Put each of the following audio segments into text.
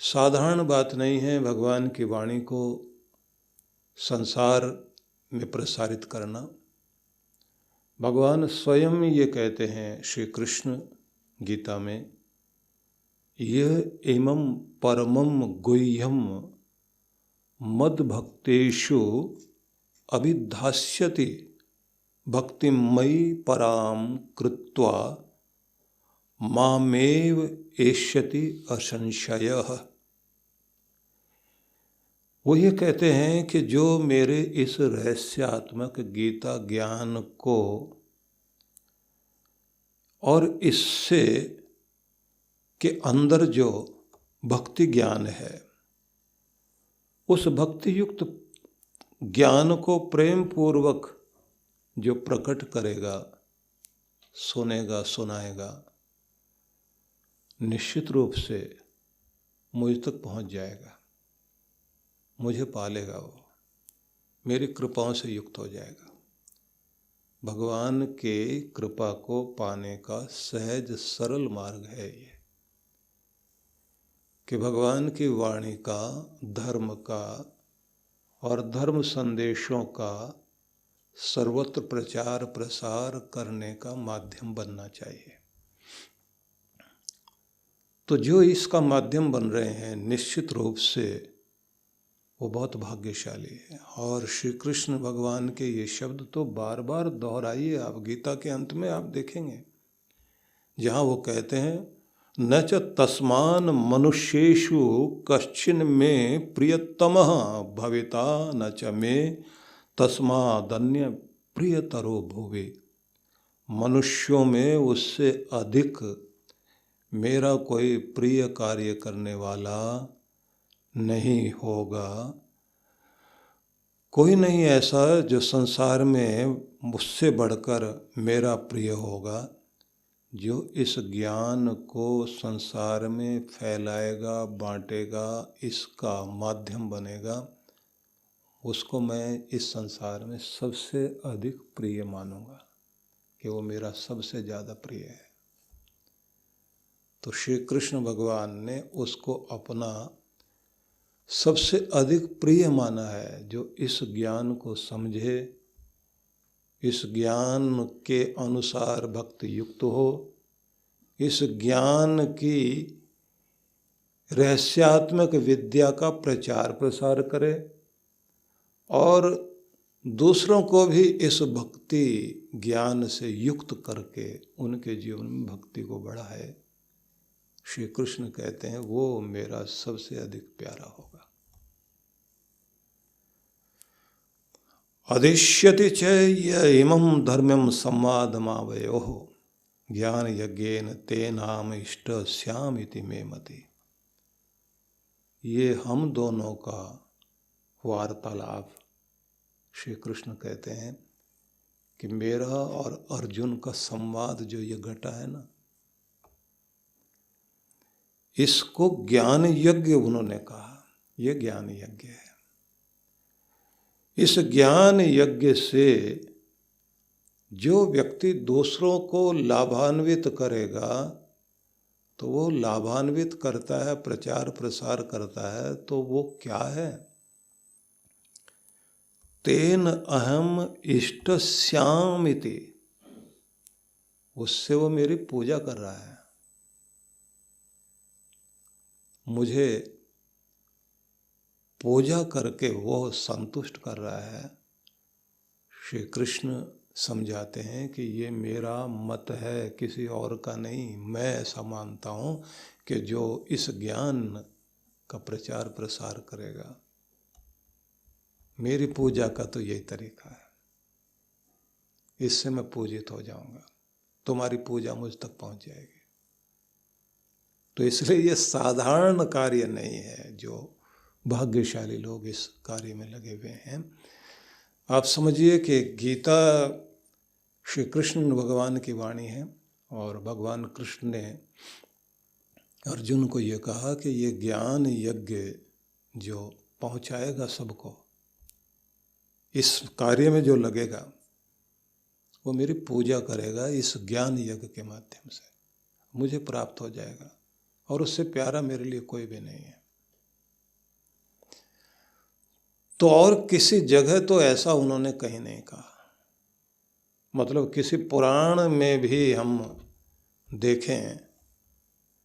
साधारण बात नहीं है भगवान की वाणी को संसार में प्रसारित करना। भगवान स्वयं ये कहते हैं श्री कृष्ण गीता में, यह इमं परमं गुह्यं मद्भक्तेषु अभिधास्यति भक्तिमयि पराम कृत्वा मामेव एष्यति असंशयः। वो ये कहते हैं कि जो मेरे इस रहस्यात्मक गीता ज्ञान को और इससे के अंदर जो भक्ति ज्ञान है, उस भक्ति युक्त ज्ञान को प्रेम पूर्वक जो प्रकट करेगा, सुनेगा, सुनाएगा, निश्चित रूप से मुझ तक पहुंच जाएगा, मुझे पालेगा, वो मेरी कृपाओं से युक्त हो जाएगा। भगवान के कृपा को पाने का सहज सरल मार्ग है ये, कि भगवान की वाणी का, धर्म का और धर्म संदेशों का सर्वत्र प्रचार प्रसार करने का माध्यम बनना चाहिए। तो जो इसका माध्यम बन रहे हैं, निश्चित रूप से वो बहुत भाग्यशाली है। और श्री कृष्ण भगवान के ये शब्द तो बार बार दोहराइए आप, गीता के अंत में आप देखेंगे जहाँ वो कहते हैं, न च तस्मान मनुष्येषु कश्चिन में प्रियतमः भविता न च मे तस्मादन्य प्रियतरो भुवे। मनुष्यों में उससे अधिक मेरा कोई प्रिय कार्य करने वाला नहीं होगा। कोई नहीं ऐसा जो संसार में मुझसे बढ़कर मेरा प्रिय होगा, जो इस ज्ञान को संसार में फैलाएगा, बांटेगा, इसका माध्यम बनेगा, उसको मैं इस संसार में सबसे अधिक प्रिय मानूंगा, कि वो मेरा सबसे ज़्यादा प्रिय है। तो श्री कृष्ण भगवान ने उसको अपना सबसे अधिक प्रिय माना है, जो इस ज्ञान को समझे, इस ज्ञान के अनुसार भक्ति युक्त हो, इस ज्ञान की रहस्यात्मक विद्या का प्रचार प्रसार करे और दूसरों को भी इस भक्ति ज्ञान से युक्त करके उनके जीवन में भक्ति को बढ़ाए। श्री कृष्ण कहते हैं वो मेरा सबसे अधिक प्यारा होगा। अधिष्यति च इमं धर्म्यं संवादमावयोः ज्ञान यज्ञेन तेनाम इष्ट स्यामिति मे मति। ये हम दोनों का वार्तालाप, श्री कृष्ण कहते हैं कि मेरा और अर्जुन का संवाद जो ये घटा है ना, इसको ज्ञान यज्ञ उन्होंने कहा। ये ज्ञान यज्ञ है। इस ज्ञान यज्ञ से जो व्यक्ति दूसरों को लाभान्वित करेगा, तो वो लाभान्वित करता है, प्रचार प्रसार करता है, तो वो क्या है? तेन अहम इष्टस्यामिति, उससे वो मेरी पूजा कर रहा है, मुझे पूजा करके वो संतुष्ट कर रहा है। श्री कृष्ण समझाते हैं कि ये मेरा मत है, किसी और का नहीं। मैं ऐसा मानता हूँ कि जो इस ज्ञान का प्रचार प्रसार करेगा, मेरी पूजा का तो यही तरीका है, इससे मैं पूजित हो जाऊंगा, तुम्हारी पूजा मुझ तक पहुंच जाएगी। तो इसलिए ये साधारण कार्य नहीं है, जो भाग्यशाली लोग इस कार्य में लगे हुए हैं। आप समझिए कि गीता श्री कृष्ण भगवान की वाणी है और भगवान कृष्ण ने अर्जुन को ये कहा कि ये ज्ञान यज्ञ जो पहुंचाएगा सबको, इस कार्य में जो लगेगा वो मेरी पूजा करेगा, इस ज्ञान यज्ञ के माध्यम से मुझे प्राप्त हो जाएगा और उससे प्यारा मेरे लिए कोई भी नहीं है। तो और किसी जगह तो ऐसा उन्होंने कहीं नहीं कहा। मतलब किसी पुराण में भी हम देखें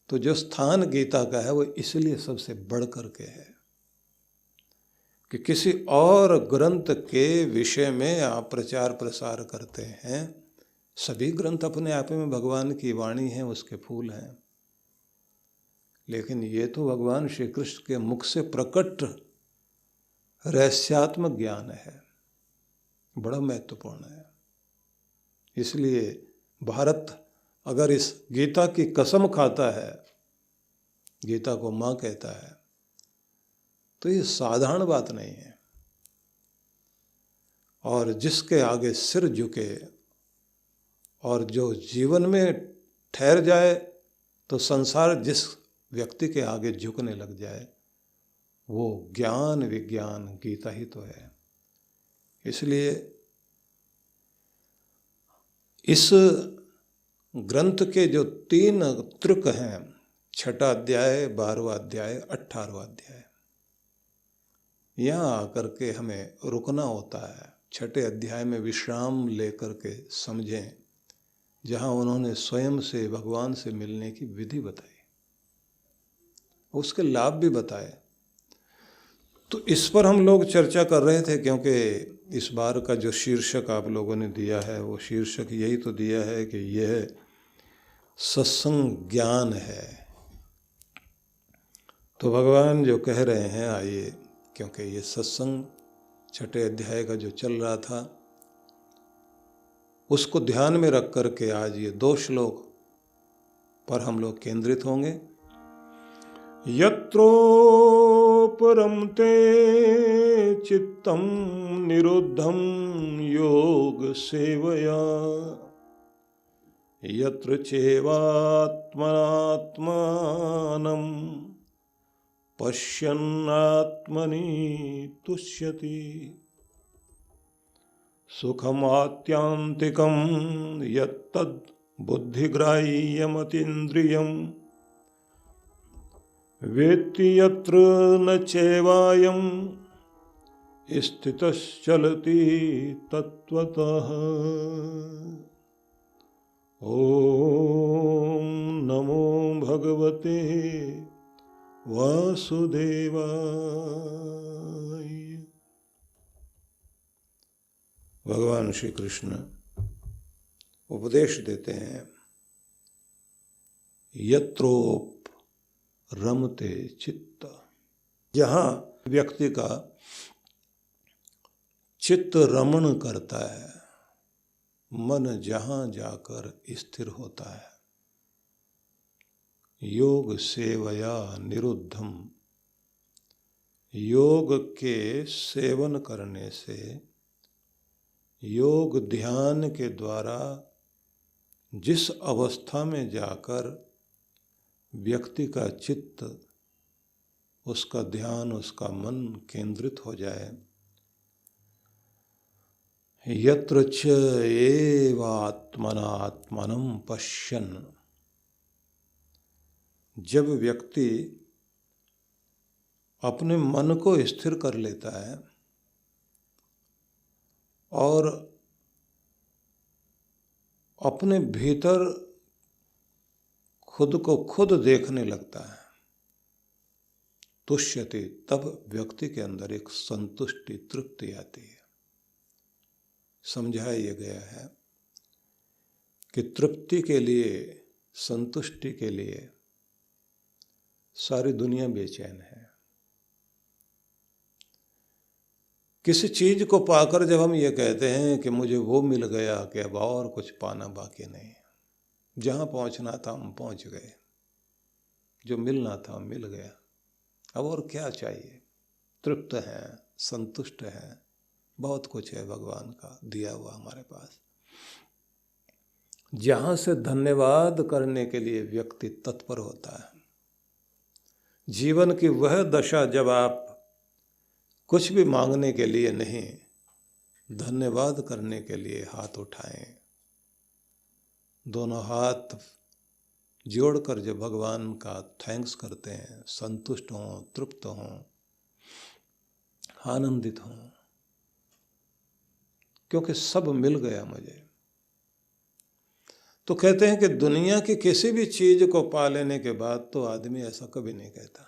तो जो स्थान गीता का है वो इसलिए सबसे बढ़ कर के है कि किसी और ग्रंथ के विषय में आप प्रचार प्रसार करते हैं। सभी ग्रंथ अपने आप में भगवान की वाणी है, उसके फूल हैं, लेकिन ये तो भगवान श्री कृष्ण के मुख से प्रकट रहस्यात्मक ज्ञान है, बड़ा महत्वपूर्ण है। इसलिए भारत अगर इस गीता की कसम खाता है, गीता को माँ कहता है, तो ये साधारण बात नहीं है। और जिसके आगे सिर झुके और जो जीवन में ठहर जाए तो संसार जिस व्यक्ति के आगे झुकने लग जाए, वो ज्ञान विज्ञान गीता ही तो है। इसलिए इस ग्रंथ के जो 3 त्रुक हैं, 6वां अध्याय, 12वां अध्याय, 18वां अध्याय, यहाँ आकर के हमें रुकना होता है। 6ठे अध्याय में विश्राम लेकर के समझें, जहाँ उन्होंने स्वयं से भगवान से मिलने की विधि बताई, उसके लाभ भी बताए। तो इस पर हम लोग चर्चा कर रहे थे, क्योंकि इस बार का जो शीर्षक आप लोगों ने दिया है वो शीर्षक यही तो दिया है कि यह सत्संग ज्ञान है। तो भगवान जो कह रहे हैं, आइए, क्योंकि ये सत्संग 6ठे अध्याय का जो चल रहा था उसको ध्यान में रख करके आज ये 2 श्लोक पर हम लोग केंद्रित होंगे। यत्रोपरमते चित्तं निरुद्धं योग सेवया, यत्र चैवात्मनात्मानं पश्यन्नात्मनि तुष्यति, सुखमात्यन्तिकं यत्तद् बुद्धिग्राह्यमतीन्द्रियम्, वेत्ति यत्र न चैवायं स्थितश्चलति तत्त्वतः। ॐ नमो भगवते वासुदेवाय। भगवान श्री कृष्ण उपदेश देते हैं, यत्रोप रमते चित्त, जहाँ व्यक्ति का चित्त रमण करता है, मन जहाँ जाकर स्थिर होता है, योग सेवया निरुद्धम, योग के सेवन करने से, योग ध्यान के द्वारा जिस अवस्था में जाकर व्यक्ति का चित्त, उसका ध्यान, उसका मन केंद्रित हो जाए, यत्र च एवात्मनात्मनं पश्यन्, जब व्यक्ति अपने मन को स्थिर कर लेता है और अपने भीतर खुद को खुद देखने लगता है, तुष्यति, तब व्यक्ति के अंदर एक संतुष्टि, तृप्ति आती है। समझाया गया है कि तृप्ति के लिए, संतुष्टि के लिए सारी दुनिया बेचैन है। किसी चीज को पाकर जब हम ये कहते हैं कि मुझे वो मिल गया कि अब और कुछ पाना बाकी नहीं, जहाँ पहुँचना था हम पहुँच गए, जो मिलना था मिल गया, अब और क्या चाहिए, तृप्त हैं, संतुष्ट हैं, बहुत कुछ है भगवान का दिया हुआ हमारे पास। जहाँ से धन्यवाद करने के लिए व्यक्ति तत्पर होता है। जीवन की वह दशा जब आप कुछ भी मांगने के लिए नहीं, धन्यवाद करने के लिए हाथ उठाएं, दोनों हाथ जोड़कर जब भगवान का थैंक्स करते हैं, संतुष्ट हों, तृप्त हों, आनंदित हूं, क्योंकि सब मिल गया मुझे। तो कहते हैं कि दुनिया की किसी भी चीज को पा लेने के बाद तो आदमी ऐसा कभी नहीं कहता।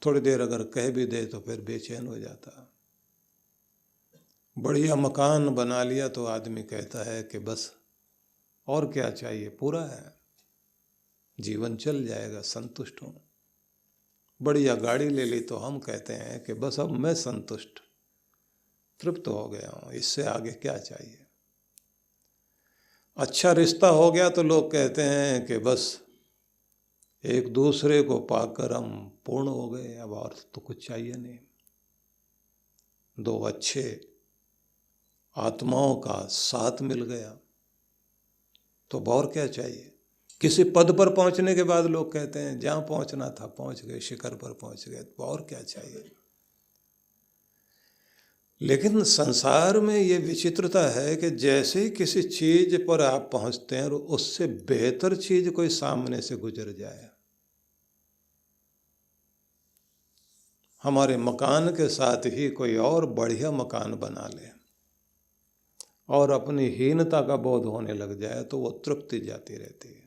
थोड़ी देर अगर कह भी दे तो फिर बेचैन हो जाता। बढ़िया मकान बना लिया तो आदमी कहता है कि बस और क्या चाहिए, पूरा है, जीवन चल जाएगा, संतुष्ट हूं। बढ़िया गाड़ी ले ली तो हम कहते हैं कि बस अब मैं संतुष्ट, तृप्त हो गया हूं, इससे आगे क्या चाहिए। अच्छा रिश्ता हो गया तो लोग कहते हैं कि बस एक दूसरे को पाकर हम पूर्ण हो गए, अब और तो कुछ चाहिए नहीं। दो अच्छे आत्माओं का साथ मिल गया तो और क्या चाहिए। किसी पद पर पहुंचने के बाद लोग कहते हैं जहां पहुंचना था पहुंच गए, शिखर पर पहुंच गए, तो और क्या चाहिए। लेकिन संसार में ये विचित्रता है कि जैसे ही किसी चीज पर आप पहुंचते हैं और उससे बेहतर चीज कोई सामने से गुजर जाए, हमारे मकान के साथ ही कोई और बढ़िया मकान बना ले और अपनी हीनता का बोध होने लग जाए तो वो तृप्ति जाती रहती है।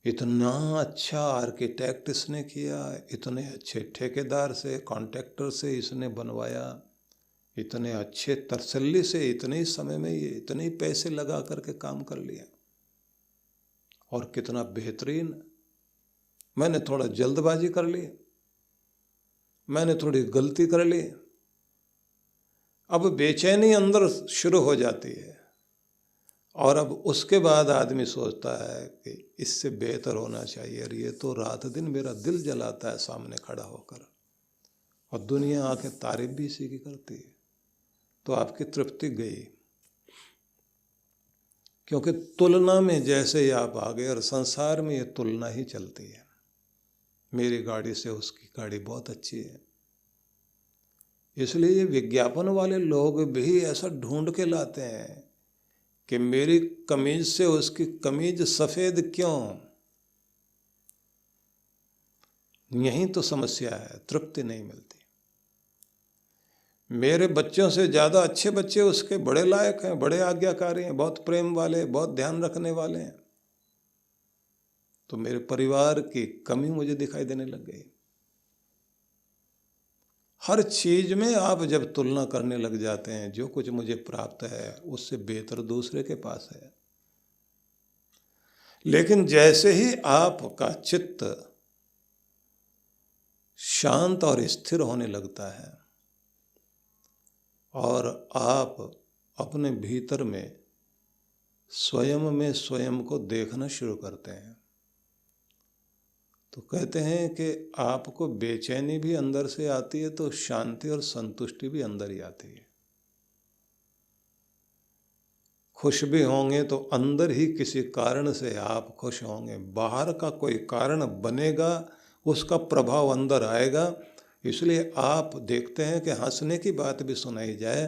इतना अच्छा आर्किटेक्ट इसने किया, इतने अच्छे ठेकेदार से, कॉन्ट्रैक्टर से इसने बनवाया, इतने अच्छे तसल्ली से इतने ही समय में ये इतने ही पैसे लगा करके काम कर लिया, और कितना बेहतरीन। मैंने थोड़ा जल्दबाजी कर ली, मैंने थोड़ी गलती कर ली, अब बेचैनी अंदर शुरू हो जाती है। और अब उसके बाद आदमी सोचता है कि इससे बेहतर होना चाहिए, और ये तो रात दिन मेरा दिल जलाता है सामने खड़ा होकर, और दुनिया आके तारीफ भी इसी की करती है, तो आपकी तृप्ति गई। क्योंकि तुलना में जैसे ही आप आ गए, और संसार में ये तुलना ही चलती है, मेरी गाड़ी से उसकी गाड़ी बहुत अच्छी है। इसलिए ये विज्ञापन वाले लोग भी ऐसा ढूंढ के लाते हैं कि मेरी कमीज से उसकी कमीज सफेद क्यों। यही तो समस्या है, तृप्ति नहीं मिलती। मेरे बच्चों से ज्यादा अच्छे बच्चे उसके बड़े लायक हैं, बड़े आज्ञाकारी हैं, बहुत प्रेम वाले, बहुत ध्यान रखने वाले हैं, तो मेरे परिवार की कमी मुझे दिखाई देने लग गई। हर चीज में आप जब तुलना करने लग जाते हैं, जो कुछ मुझे प्राप्त है उससे बेहतर दूसरे के पास है। लेकिन जैसे ही आपका चित्त शांत और स्थिर होने लगता है और आप अपने भीतर में स्वयं को देखना शुरू करते हैं, तो कहते हैं कि आपको बेचैनी भी अंदर से आती है तो शांति और संतुष्टि भी अंदर ही आती है। खुश भी होंगे तो अंदर ही किसी कारण से आप खुश होंगे, बाहर का कोई कारण बनेगा, उसका प्रभाव अंदर आएगा। इसलिए आप देखते हैं कि हंसने की बात भी सुनाई जाए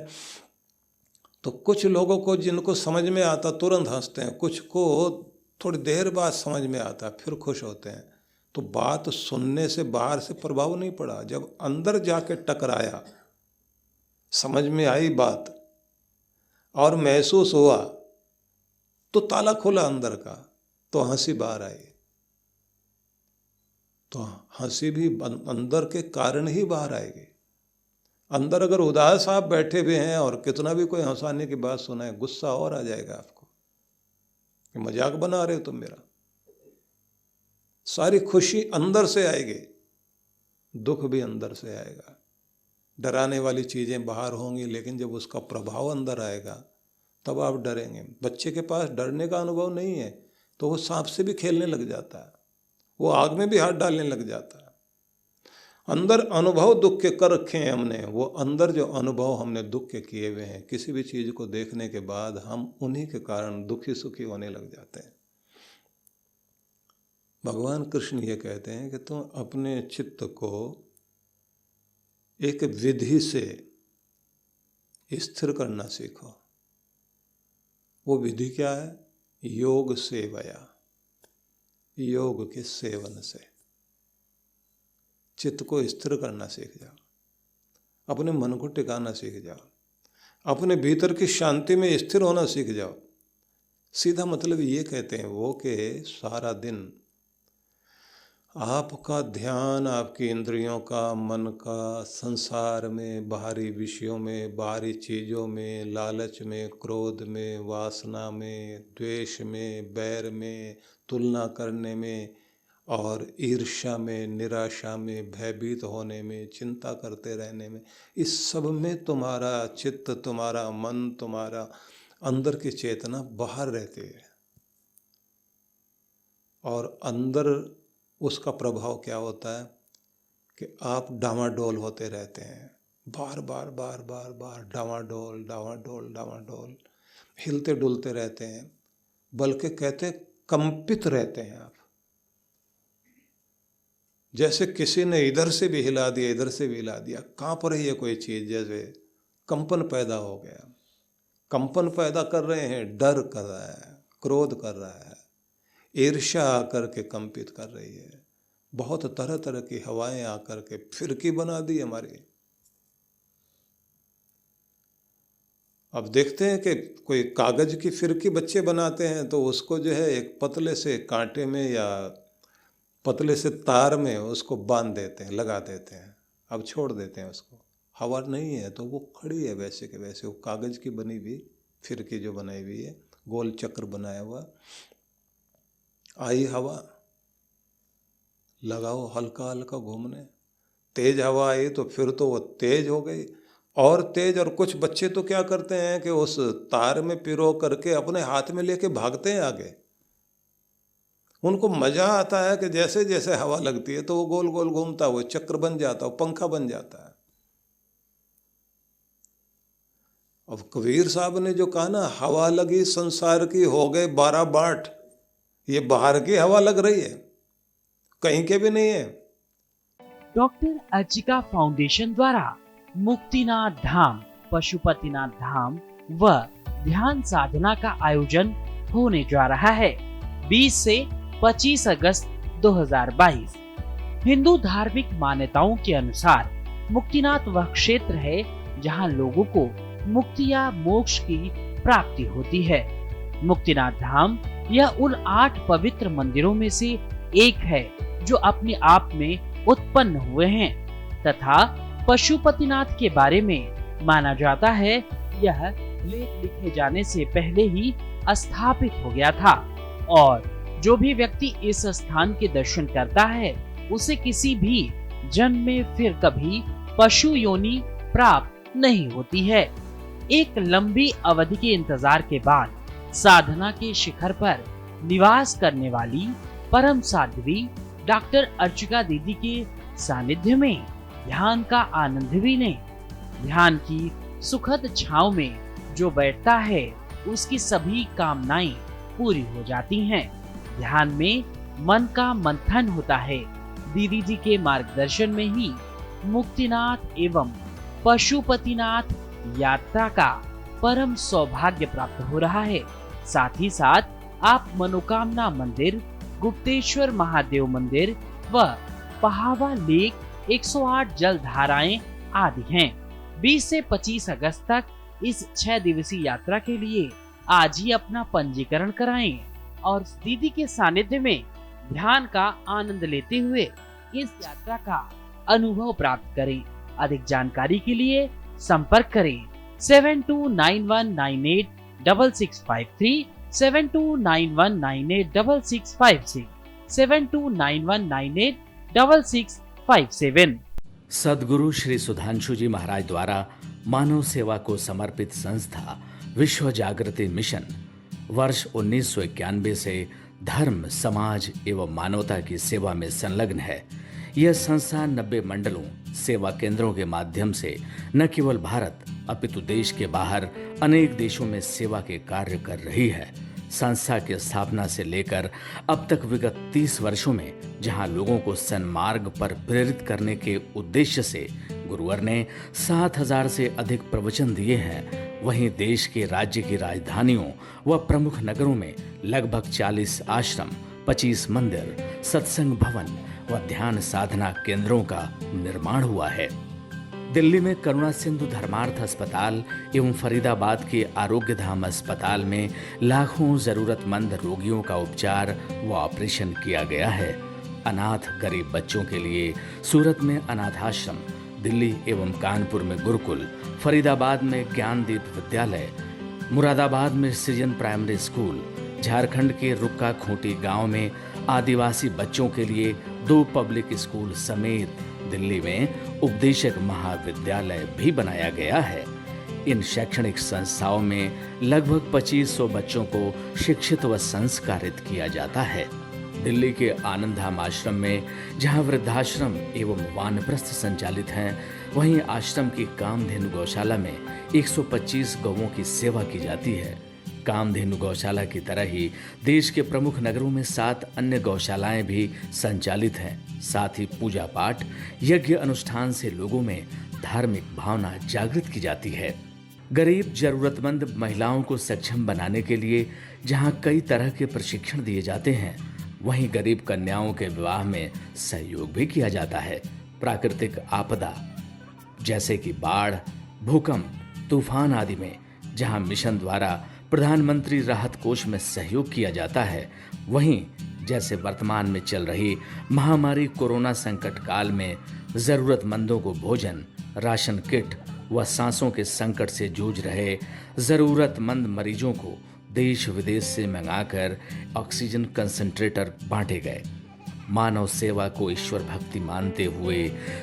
तो कुछ लोगों को जिनको समझ में आता तुरंत हंसते हैं, कुछ को थोड़ी देर बाद समझ में आता फिर खुश होते हैं। तो बात सुनने से बाहर से प्रभाव नहीं पड़ा, जब अंदर जाके टकराया, समझ में आई बात और महसूस हुआ तो ताला खुला अंदर का, तो हंसी बाहर आई। तो हंसी भी अंदर के कारण ही बाहर आएगी। अंदर अगर उदास आप बैठे हुए हैं और कितना भी कोई हंसाने की बात सुनाए, गुस्सा और आ जाएगा आपको कि मजाक बना रहे हो तुम मेरा। सारी खुशी अंदर से आएगी, दुख भी अंदर से आएगा। डराने वाली चीजें बाहर होंगी, लेकिन जब उसका प्रभाव अंदर आएगा तब आप डरेंगे। बच्चे के पास डरने का अनुभव नहीं है तो वो सांप से भी खेलने लग जाता है, वो आग में भी हाथ डालने लग जाता है। अंदर अनुभव दुख के कर रखे हैं हमने, वो अंदर जो अनुभव हमने दुख के किए हुए हैं, किसी भी चीज को देखने के बाद हम उन्हीं के कारण दुखी सुखी होने लग जाते हैं। भगवान कृष्ण ये कहते हैं कि तुम अपने चित्त को एक विधि से स्थिर करना सीखो। वो विधि क्या है? योग सेवया, योग के सेवन से। चित्त को स्थिर करना सीख जाओ, अपने मन को टिकाना सीख जाओ, अपने भीतर की शांति में स्थिर होना सीख जाओ। सीधा मतलब ये कहते हैं वो कि सारा दिन आपका ध्यान आपकी इंद्रियों का, मन का, संसार में, बाहरी विषयों में, बाहरी चीज़ों में, लालच में, क्रोध में, वासना में, द्वेष में, बैर में, तुलना करने में और ईर्ष्या में, निराशा में, भयभीत होने में, चिंता करते रहने में, इस सब में तुम्हारा चित्त, तुम्हारा मन, तुम्हारा अंदर की चेतना बाहर रहती है। और अंदर उसका प्रभाव क्या होता है कि आप डामाडोल होते रहते हैं, बार बार बार बार बार डामाडोल डामाडोल डामाडोल, हिलते डुलते रहते हैं, बल्कि कहते कंपित रहते हैं आप। जैसे किसी ने इधर से भी हिला दिया, इधर से भी हिला दिया, कांप रही है कोई चीज़, जैसे कंपन पैदा हो गया। कंपन पैदा कर रहे हैं, डर कर रहा है, क्रोध कर रहा है, ईर्ष्या आकर के कंपित कर रही है, बहुत तरह तरह की हवाएं आकर के फिरकी बना दी हमारी। अब देखते हैं कि कोई कागज की फिरकी बच्चे बनाते हैं तो उसको जो है एक पतले से कांटे में या पतले से तार में उसको बांध देते हैं, लगा देते हैं, अब छोड़ देते हैं उसको। हवा नहीं है तो वो खड़ी है वैसे के वैसे, वो कागज की बनी हुई फिरकी जो बनाई हुई है, गोल चक्र बनाया हुआ। आई हवा, लगाओ हल्का हल्का घूमने, तेज हवा आई तो फिर तो वो तेज हो गई और तेज। और कुछ बच्चे तो क्या करते हैं कि उस तार में पिरो करके अपने हाथ में लेके भागते हैं आगे। उनको मजा आता है कि जैसे जैसे हवा लगती है तो वो गोल गोल घूमता, वो चक्र बन जाता, वो पंखा बन जाता है। अब कबीर साहब ने जो कहा ना, हवा लगी संसार की हो गए 12 बाट, ये बाहर की हवा लग रही है, कहीं के भी नहीं है। डॉक्टर अर्चिका फाउंडेशन द्वारा मुक्तिनाथ धाम, पशुपतिनाथ धाम व ध्यान साधना का आयोजन होने जा रहा है 20 से 25 अगस्त 2022। हिंदू धार्मिक मान्यताओं के अनुसार मुक्तिनाथ वह क्षेत्र है जहां लोगों को मुक्ति या मोक्ष की प्राप्ति होती है। मुक्तिनाथ धाम यह उन 8 पवित्र मंदिरों में से एक है जो अपने आप में उत्पन्न हुए हैं तथा पशुपतिनाथ के बारे में माना जाता है यह लेख लिखे जाने से पहले ही स्थापित हो गया था और जो भी व्यक्ति इस स्थान के दर्शन करता है उसे किसी भी जन्म में फिर कभी पशु योनि प्राप्त नहीं होती है। एक लंबी अवधि के इंतजार के बाद साधना के शिखर पर निवास करने वाली परम साध्वी डॉक्टर अर्चिका दीदी के सानिध्य में ध्यान का आनंद भी लें। ध्यान की सुखद छांव में जो बैठता है उसकी सभी कामनाएं पूरी हो जाती हैं। ध्यान में मन का मंथन होता है। दीदी जी के मार्गदर्शन में ही मुक्तिनाथ एवं पशुपतिनाथ यात्रा का परम सौभाग्य प्राप्त हो रहा है। साथ ही साथ आप मनोकामना मंदिर, गुप्तेश्वर महादेव मंदिर व पहावा लेक 108 जल धाराएं आदि हैं। 20 से 25 अगस्त तक इस 6 दिवसीय यात्रा के लिए आज ही अपना पंजीकरण कराएं और दीदी के सानिध्य में ध्यान का आनंद लेते हुए इस यात्रा का अनुभव प्राप्त करें। अधिक जानकारी के लिए संपर्क करें 7291986653, 7291986656, 7291986657। सद्गुरु श्री सुधांशु जी महाराज द्वारा मानव सेवा को समर्पित संस्था विश्व जागृति मिशन वर्ष 1991 से धर्म, समाज एवं मानवता की सेवा में संलग्न है। यह संस्था 90 मंडलों, सेवा केंद्रों के माध्यम से न केवल भारत अपितु देश के बाहर अनेक देशों में सेवा के कार्य कर रही है। संस्था की स्थापना से लेकर अब तक विगत 30 वर्षों में जहां लोगों को सन्मार्ग पर प्रेरित करने के उद्देश्य से गुरुवर ने 7000 से अधिक प्रवचन दिए हैं, वहीं देश के राज्य की राजधानियों व प्रमुख नगरों में लगभग 40 आश्रम, 25 मंदिर, सत्संग भवन व ध्यान साधना केंद्रों का निर्माण हुआ है। दिल्ली में करुणा सिंधु धर्मार्थ अस्पताल एवं फरीदाबाद के आरोग्य धाम अस्पताल में लाखों जरूरतमंद रोगियों का उपचार व ऑपरेशन किया गया है। अनाथ गरीब बच्चों के लिए सूरत में अनाथाश्रम, दिल्ली एवं कानपुर में गुरुकुल, फरीदाबाद में ज्ञानदीप विद्यालय, मुरादाबाद में सृजन प्राइमरी स्कूल, झारखंड के रुक्का खूंटी गांव में आदिवासी बच्चों के लिए 2 पब्लिक स्कूल समेत दिल्ली में उपदेशक महाविद्यालय भी बनाया गया है। इन शैक्षणिक संस्थाओं में लगभग 2500 बच्चों को शिक्षित व संस्कारित किया जाता है। दिल्ली के आनंदधाम आश्रम में जहां वृद्धाश्रम एवं वानप्रस्थ संचालित हैं, वहीं आश्रम की कामधेनु गौशाला में 125 गौओं की सेवा की जाती है। कामधेनु गौशाला की तरह ही देश के प्रमुख नगरों में 7 अन्य गौशालाएं भी संचालित हैं। साथ ही पूजा पाठ, यज्ञ अनुष्ठान से लोगों में धार्मिक भावना जागृत की जाती है। गरीब जरूरतमंद महिलाओं को सक्षम बनाने के लिए जहां कई तरह के प्रशिक्षण दिए जाते हैं, वहीं गरीब कन्याओं के विवाह में सहयोग भी किया जाता है। प्राकृतिक आपदा जैसे कि बाढ़, भूकंप, तूफान आदि में जहां मिशन द्वारा प्रधानमंत्री राहत कोष में सहयोग किया जाता है, वहीं जैसे वर्तमान में चल रही महामारी कोरोना संकट काल में जरूरतमंदों को भोजन, राशन किट व सांसों के संकट से जूझ रहे जरूरतमंद मरीजों को देश विदेश से मंगाकर ऑक्सीजन कंसंट्रेटर बांटे गए। मानव सेवा को ईश्वर भक्ति मानते हुए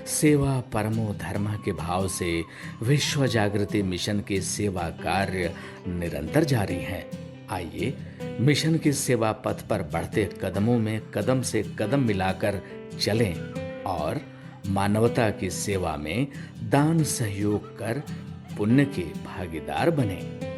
सेवा परमो धर्म के भाव से विश्व जागृति मिशन के सेवा कार्य निरंतर जारी हैं। आइए मिशन के सेवा पथ पर बढ़ते कदमों में कदम से कदम मिलाकर चलें और मानवता की सेवा में दान सहयोग कर पुण्य के भागीदार बनें।